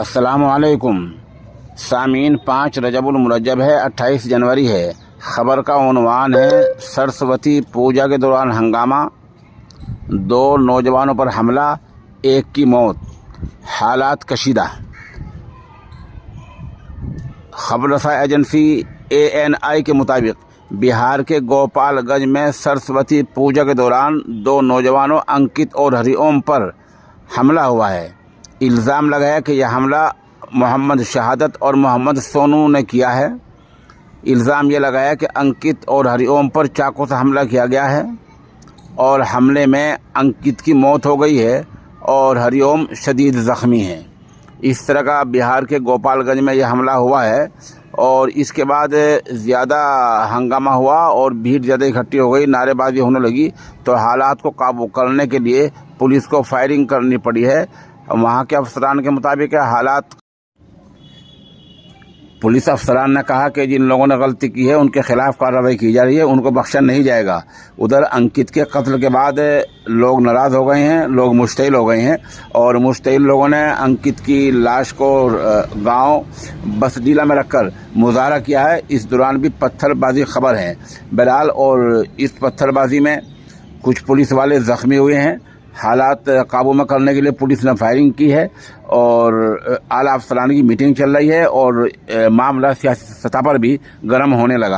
अस्सलामुअलैकुम सामीन। 5 रजबुल मुरज्जब है, 28 जनवरी है। ख़बर का उन्वान है सरस्वती पूजा के दौरान हंगामा, 2 नौजवानों पर हमला, 1 की मौत, हालात कशीदा। खबर रसा एजेंसी ANI के मुताबिक बिहार के गोपालगंज में सरस्वती पूजा के दौरान 2 नौजवानों अंकित और हरिओम पर हमला हुआ है। इल्ज़ाम लगा है कि यह हमला मोहम्मद शहादत और मोहम्मद सोनू ने किया है। इल्ज़ाम यह लगा है कि अंकित और हरिओम पर चाकू से हमला किया गया है और हमले में अंकित की मौत हो गई है और हरिओम शदीद ज़ख्मी है। इस तरह का बिहार के गोपालगंज में यह हमला हुआ है और इसके बाद ज़्यादा हंगामा हुआ और भीड़ ज़्यादा इकट्ठी हो गई, नारेबाजी होने लगी, तो हालात को काबू करने के लिए पुलिस को फायरिंग करनी पड़ी है। वहाँ के अफसरान के मुताबिक हालात, पुलिस अफसरान ने कहा कि जिन लोगों ने गलती की है उनके खिलाफ कार्रवाई की जा रही है, उनको बख्शा नहीं जाएगा। उधर अंकित के कत्ल के बाद लोग नाराज़ हो गए हैं, लोग मुश्तइल हो गए हैं और मुश्तइल लोगों ने अंकित की लाश को गांव बसडीला में रखकर मुजाहरा किया है। इस दौरान भी पत्थरबाजी खबर है बहरहाल, और इस पत्थरबाजी में कुछ पुलिस वाले ज़ख्मी हुए हैं। हालात काबू में करने के लिए पुलिस ने फायरिंग की है और आला अफसरान की मीटिंग चल रही है और मामला सियासी सतह पर भी गर्म होने लगा।